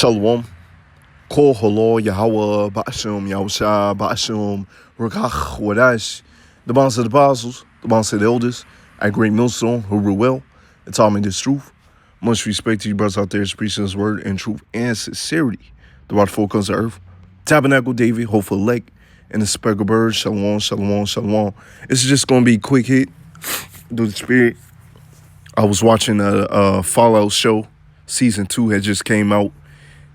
Shalom. Kol Holo Yahweh Ba'ashim Yahusha Ba'ashim Rakach Wadash. The bonds of the apostles, the bonds of the elders, at Great Millstone, who rule well, and taught me this truth. Much respect to you brothers out there preaching this word in truth and sincerity. The water folk comes to earth. Tabernacle David, hopeful elect, and the speckled bird. Shalom, shalom, shalom. It's just going to be a quick hit through the spirit. I was watching a Fallout show. Season 2 had just came out.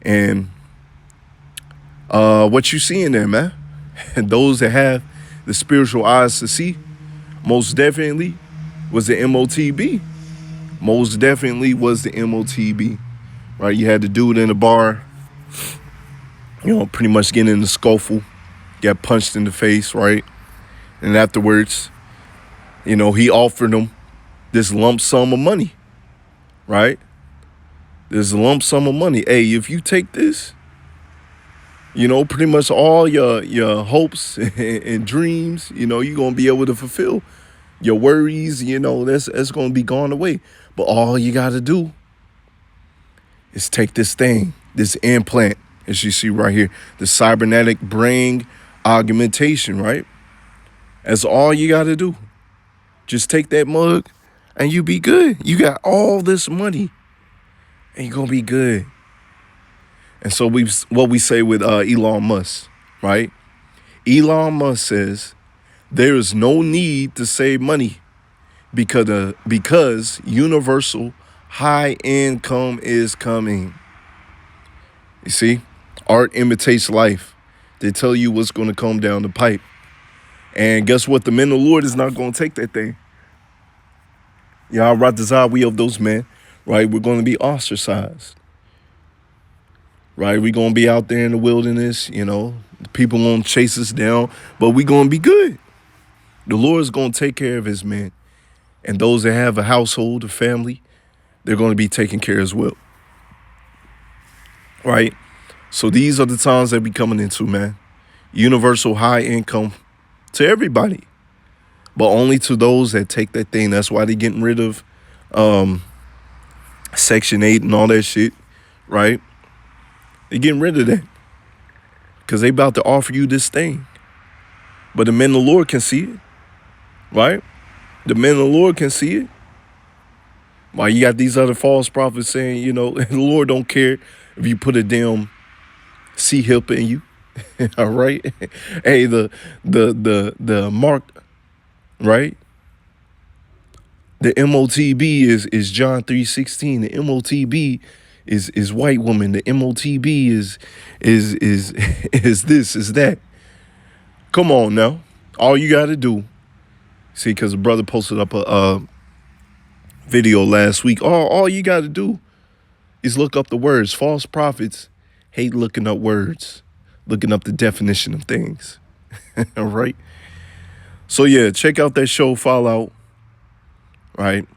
And what you see in there, man? And those that have the spiritual eyes to see, most definitely was the MOTB. Most definitely was the MOTB. Right? You had the dude in the bar, pretty much getting in the scuffle, got punched in the face, right? And afterwards, he offered him this lump sum of money, right? This lump sum of money. Hey, if you take this, pretty much all your hopes and dreams, you're going to be able to fulfill. Your worries, that's going to be gone away. But all you got to do is take this thing, this implant, as you see right here, the cybernetic brain augmentation, right? That's all you got to do. Just take that mug and you be good. You got all this money and you're going to be good. And so what we say with Elon Musk, right? Elon Musk says there is no need to save money because universal high income is coming. You see, art imitates life. They tell you what's going to come down the pipe. And guess what? The men of the Lord is not going to take that thing. We of those men, right? We're going to be ostracized. Right? We're going to be out there in the wilderness, people going to chase us down, but we're going to be good. The Lord is going to take care of his men. And those that have a household, a family, they're going to be taken care as well. Right? So these are the times that we're coming into, man. Universal high income to everybody, but only to those that take that thing. That's why they're getting rid of Section 8 and all that shit, right? They're getting rid of that because they about to offer you this thing. But the men of the Lord can see it, right? The men of the Lord can see it. Why you got these other false prophets saying, the Lord don't care if you put a damn C-hip in you, all right? Hey, the mark, right? The MOTB is John 3:16. The MOTB is white woman. The MOTB is this, is that. Come on now. All you got to do, see, because a brother posted up a video last week. All you got to do is look up the words. False prophets hate looking up words, looking up the definition of things. All right. So, yeah, check out that show, Fallout. Right.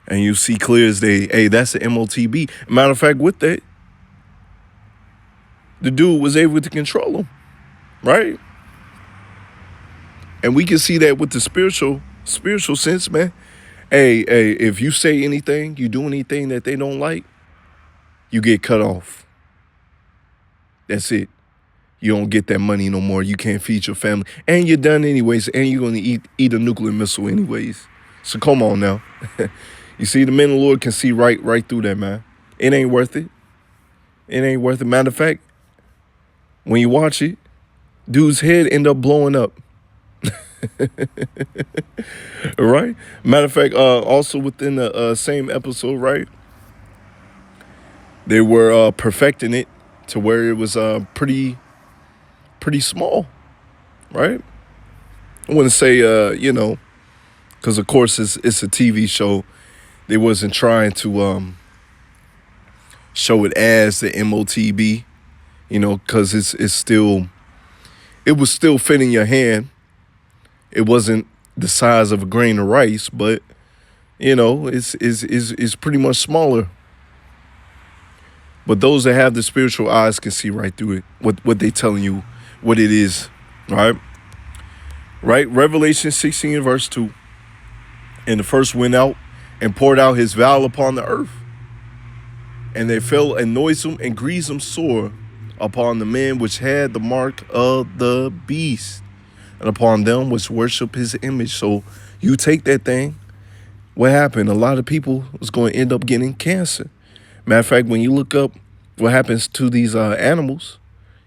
And you see clear as day, hey, that's the MOTB. Matter of fact, with that, the dude was able to control him, right? And we can see that with the spiritual sense, man. Hey, if you say anything, you do anything that they don't like, you get cut off. That's it. You don't get that money no more. You can't feed your family. And you're done anyways, and you're going to eat a nuclear missile anyways. So come on now. You see, the men of the Lord can see right through that, man. It ain't worth it. It ain't worth it. Matter of fact, when you watch it, dude's head end up blowing up. Right? Matter of fact, also within the same episode, right? They were perfecting it to where it was pretty small, right? I wouldn't say, because of course it's a TV show. They wasn't trying to show it as the MOTB, because it was still fitting your hand. It wasn't the size of a grain of rice, but it's pretty much smaller. But those that have the spiritual eyes can see right through it. What they telling you, what it is, right? Right. Revelation 16 verse 2. And the first went out and poured out his vial upon the earth. And they fell and noisome and grievous sore upon the men which had the mark of the beast, and upon them which worship his image. So you take that thing. What happened? A lot of people was going to end up getting cancer. Matter of fact, when you look up what happens to these animals,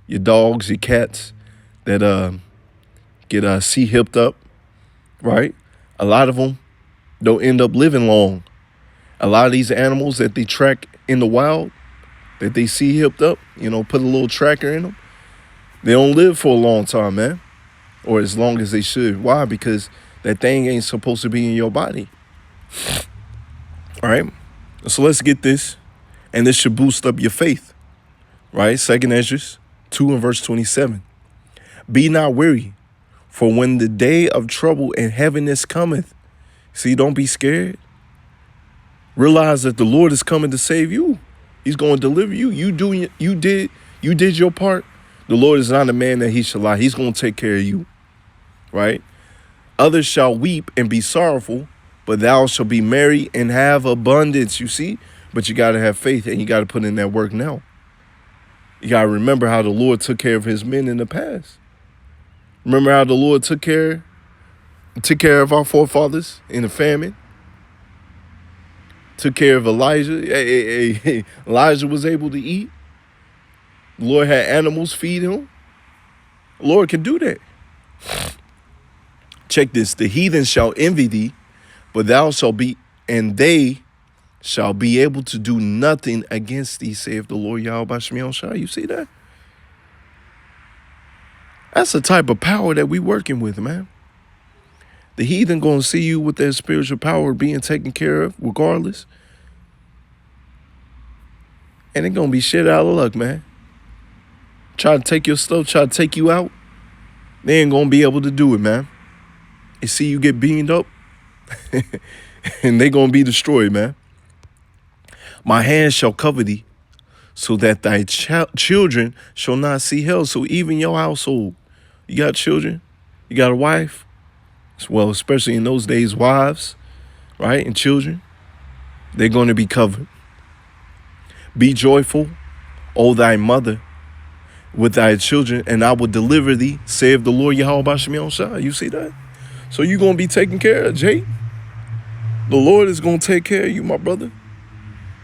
your dogs, your cats that get C-hipped up, right? A lot of them don't end up living long. A lot of these animals that they track in the wild, that they C-hipped up, put a little tracker in them, they don't live for a long time, man, or as long as they should. Why? Because that thing ain't supposed to be in your body. All right? So let's get this, and this should boost up your faith, right? 2 Ezra 2 and verse 27. Be not weary, for when the day of trouble and heaviness cometh. See, don't be scared. Realize that the Lord is coming to save you. He's going to deliver you. You did your part. The Lord is not a man that he shall lie. He's going to take care of you, right? Others shall weep and be sorrowful, but thou shalt be merry and have abundance. You see? But you got to have faith, and you got to put in that work now. You got to remember how the Lord took care of his men in the past. Remember how the Lord took care of our forefathers in the famine. Took care of Elijah. Elijah was able to eat. The Lord had animals feed him. The Lord can do that. Check this. The heathen shall envy thee, but thou shalt be, and they shall be able to do nothing against thee, saith the Lord Yahweh Shemiel Shai. You see that? That's the type of power that we working with, man. The heathen going to see you with their spiritual power being taken care of regardless. And they're going to be shit out of luck, man. Try to take your stuff, try to take you out. They ain't going to be able to do it, man. They see you get beamed up. And they going to be destroyed, man. My hand shall cover thee, so that thy children shall not see hell. So even your household, you got children, you got a wife. Well, especially in those days, wives, right, and children, they're going to be covered. Be joyful, O thy mother, with thy children, and I will deliver thee, saith the Lord Yahweh Shemiel Shai. You see that? So you're going to be taken care of, Jay. The Lord is going to take care of you, my brother.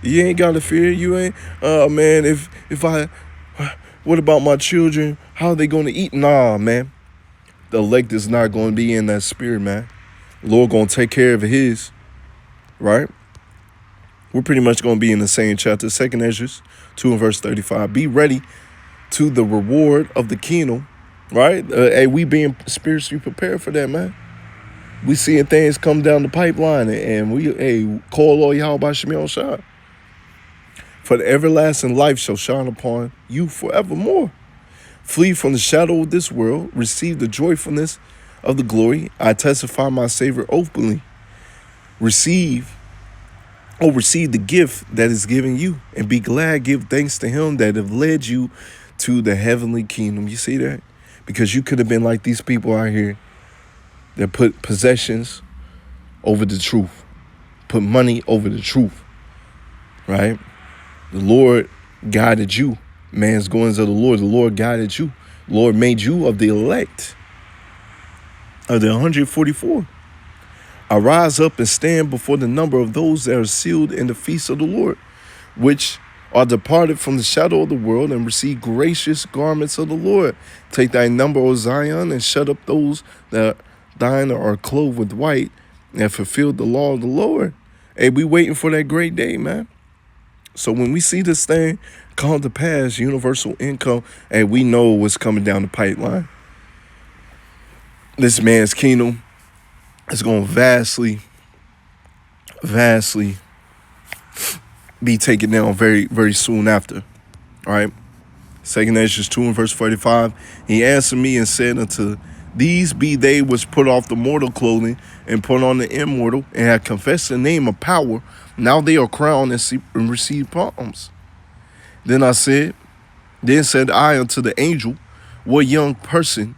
You ain't got to fear. You ain't, man, what about my children? How are they going to eat? Nah, man. The elect is not going to be in that spirit, man. The Lord going to take care of his, right? We're pretty much going to be in the same chapter, 2 Ezra 2 and verse 35. Be ready to the reward of the kingdom, right? Hey, we being spiritually prepared for that, man. We seeing things come down the pipeline, and we call all Yahweh Shemiel Shai. For the everlasting life shall shine upon you forevermore. Flee from the shadow of this world. Receive the joyfulness of the glory. I testify my Savior openly. Receive the gift that is given you, and be glad. Give thanks to him that have led you to the heavenly kingdom. You see that? Because you could have been like these people out here that put possessions over the truth, put money over the truth, right? The Lord guided you. Man's goings of the Lord guided you. The Lord made you of the elect, of the 144. Arise up and stand before the number of those that are sealed in the feast of the Lord, which are departed from the shadow of the world, and receive gracious garments of the Lord. Take thy number, O Zion, and shut up those that thine are clothed with white, and fulfill the law of the Lord. Hey, we waiting for that great day, man. So when we see this thing come to pass, universal income, and we know what's coming down the pipeline, this man's kingdom is going to vastly be taken down very, very soon after. All right. 2 Ezra 2 and verse 45. He answered me and said unto these be they which put off the mortal clothing and put on the immortal, and have confessed the name of power. Now they are crowned and receive palms. Then said I unto the angel, what young person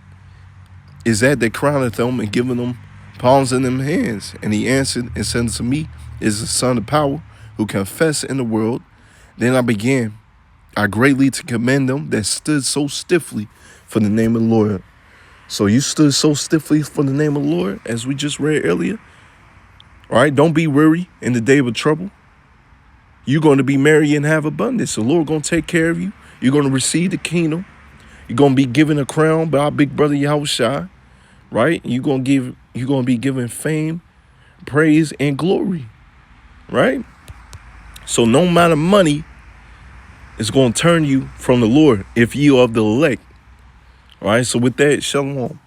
is that crowneth them and giving them palms in them hands? And he answered and said unto me, is the son of power, who confess in the world, Then I greatly to commend them that stood so stiffly for the name of the Lord. So you stood so stiffly for the name of the Lord, as we just read earlier. All right, don't be weary in the day of trouble. You're going to be merry and have abundance. The Lord going to take care of you. You're going to receive the kingdom. You're going to be given a crown by our big brother Yahushua, right? You're going to be given fame, praise, and glory, right? So no amount of money is going to turn you from the Lord if you are of the elect. All right, so with that, shalom.